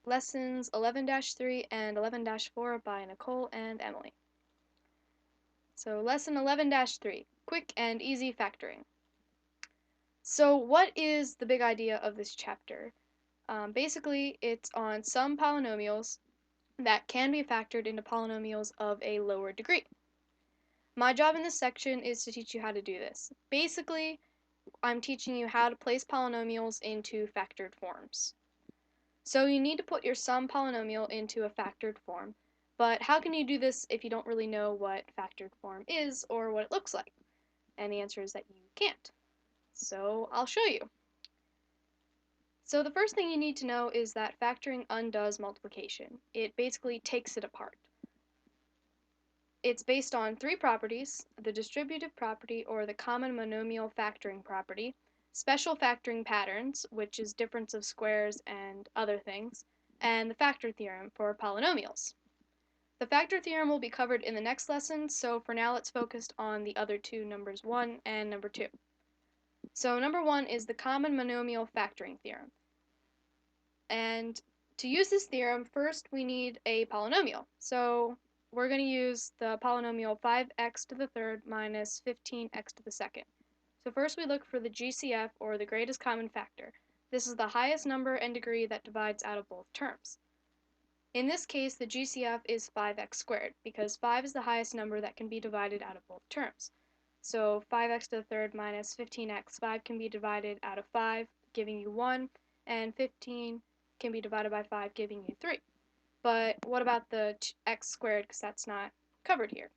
Lessons 11-3 and 11-4 by Nicole and Emily. So lesson 11-3, quick and easy factoring. So what is the big idea of this chapter? Basically, it's on some polynomials that can be factored into polynomials of a lower degree. My job in this section is to teach you how to do this. Basically, I'm teaching you how to place polynomials into factored forms. So you need to put your sum polynomial into a factored form, but how can you do this if you don't really know what factored form is or what it looks like? And the answer is that you can't. So I'll show you. So the first thing you need to know is that factoring undoes multiplication. It basically takes it apart. It's based on three properties: the distributive property or the common monomial factoring property, special factoring patterns, which is difference of squares and other things, and the factor theorem for polynomials. The factor theorem will be covered in the next lesson, so for now let's focus on the other two, numbers 1 and number 2. So number 1 is the common monomial factoring theorem. And to use this theorem, first we need a polynomial. So we're going to use the polynomial 5x to the third minus 15x to the second. So first we look for the GCF, or the greatest common factor. This is the highest number and degree that divides out of both terms. In this case, the GCF is 5x squared, because 5 is the highest number that can be divided out of both terms. So 5x to the third minus 15x, 5 can be divided out of 5, giving you 1, and 15 can be divided by 5, giving you 3. But what about the x squared, because that's not covered here?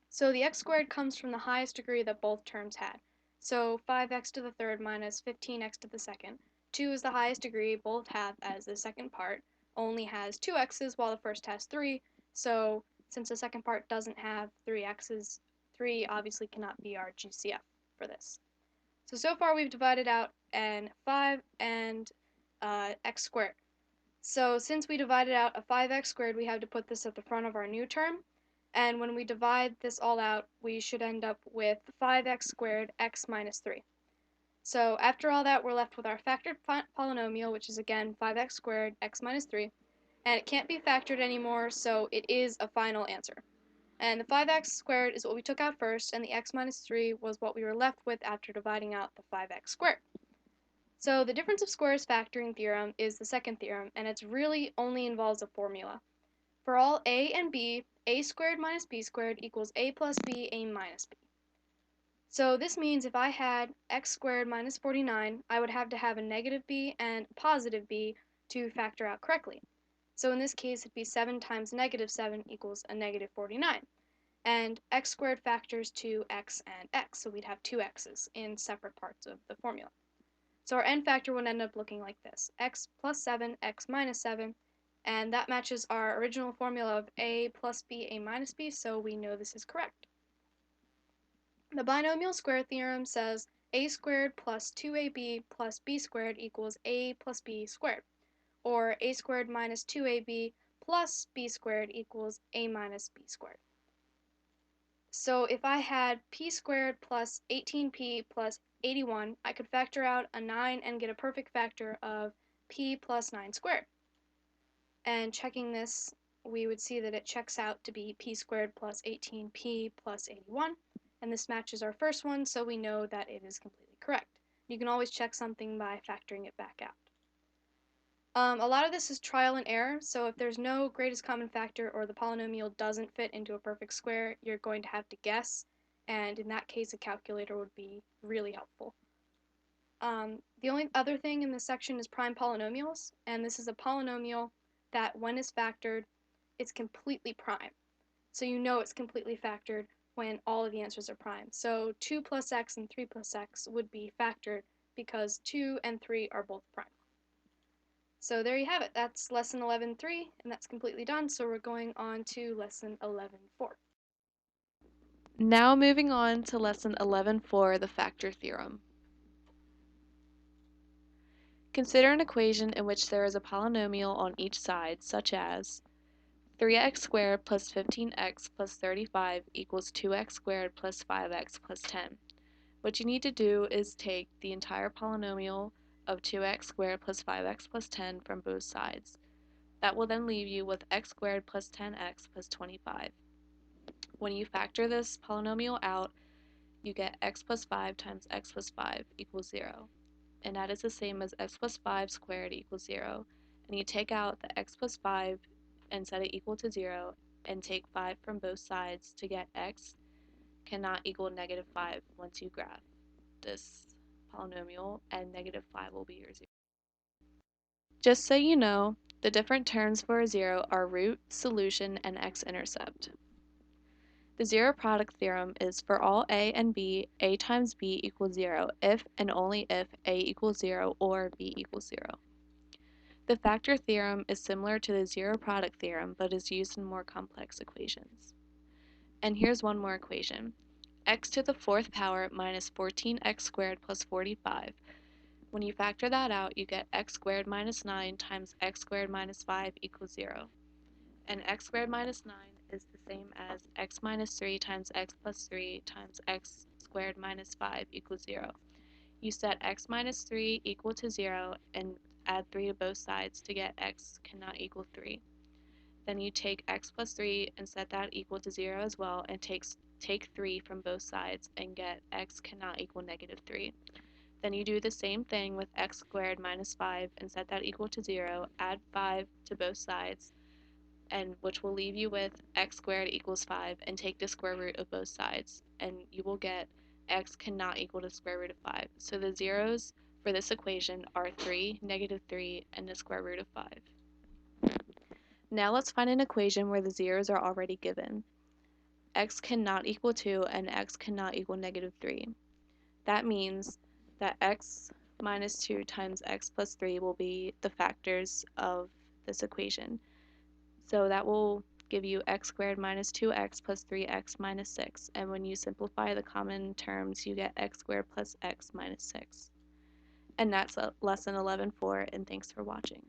So the x squared comes from the highest degree that both terms had. So 5x to the third minus 15x to the second. 2 is the highest degree both have, as the second part only has 2 x's while the first has 3. So since the second part doesn't have 3 x's, 3 obviously cannot be our GCF for this. So far we've divided out an 5 and x squared. So since we divided out a 5x squared, we have to put this at the front of our new term. And when we divide this all out, we should end up with 5x squared x minus 3. So after all that, we're left with our factored polynomial, which is again 5x squared x minus 3. And it can't be factored anymore, so it is a final answer. And the 5x squared is what we took out first, and the x minus 3 was what we were left with after dividing out the 5x squared. So the difference of squares factoring theorem is the second theorem, and it really only involves a formula. For all a and b, a squared minus b squared equals a plus b, a minus b. So this means if I had x squared minus 49, I would have to have a negative b and a positive b to factor out correctly. So in this case, it'd be 7 times negative 7 equals a negative 49. And x squared factors to x and x, so we'd have two x's in separate parts of the formula. So our end factor would end up looking like this: x plus 7, x minus 7, and that matches our original formula of a plus b, a minus b, so we know this is correct. The binomial square theorem says a squared plus 2ab plus b squared equals a plus b squared, or a squared minus 2ab plus b squared equals a minus b squared. So if I had p squared plus 18p plus 81, I could factor out a 9 and get a perfect factor of p plus 9 squared. And checking this, we would see that it checks out to be p squared plus 18p plus 81, and this matches our first one, so we know that it is completely correct. You can always check something by factoring it back out. A lot of this is trial and error, so if there's no greatest common factor or the polynomial doesn't fit into a perfect square, you're going to have to guess, and in that case a calculator would be really helpful. The only other thing in this section is prime polynomials, and this is a polynomial that when it's factored, it's completely prime. So you know it's completely factored when all of the answers are prime. So 2 plus x and 3 plus x would be factored because 2 and 3 are both prime. So there you have it. That's lesson 11.3, and that's completely done. So we're going on to lesson 11.4. Now moving on to lesson 11.4, the factor theorem. Consider an equation in which there is a polynomial on each side, such as 3x squared plus 15x plus 35 equals 2x squared plus 5x plus 10. What you need to do is take the entire polynomial of 2x squared plus 5x plus 10 from both sides. That will then leave you with x squared plus 10x plus 25. When you factor this polynomial out, you get x plus 5 times x plus 5 equals 0. And that is the same as x plus 5 squared equals 0. And you take out the x plus 5 and set it equal to 0, and take 5 from both sides to get x cannot equal negative 5 once you graph this polynomial, and negative 5 will be your 0. Just so you know, the different terms for a 0 are root, solution, and x-intercept. The zero product theorem is for all a and b, a times b equals 0 if and only if a equals 0 or b equals 0. The factor theorem is similar to the zero product theorem but is used in more complex equations. And here's one more equation. X to the fourth power minus 14x squared plus 45. When you factor that out, you get x squared minus 9 times x squared minus 5 equals 0. And x squared minus 9 is the same as x minus 3 times x plus 3 times x squared minus 5 equals 0. You set x minus 3 equal to 0 and add 3 to both sides to get x cannot equal 3. Then you take x plus 3 and set that equal to 0 as well, and take 3 from both sides and get x cannot equal negative 3. Then you do the same thing with x squared minus 5 and set that equal to 0, add 5 to both sides, and which will leave you with x squared equals 5, and take the square root of both sides, and you will get x cannot equal the square root of 5. So the zeros for this equation are 3, negative 3, and the square root of 5. Now let's find an equation where the zeros are already given. X cannot equal 2 and x cannot equal negative 3. That means that x minus 2 times x plus 3 will be the factors of this equation. So that will give you x squared minus 2x plus 3x minus 6. And when you simplify the common terms, you get x squared plus x minus 6. And that's lesson 11.4, and thanks for watching.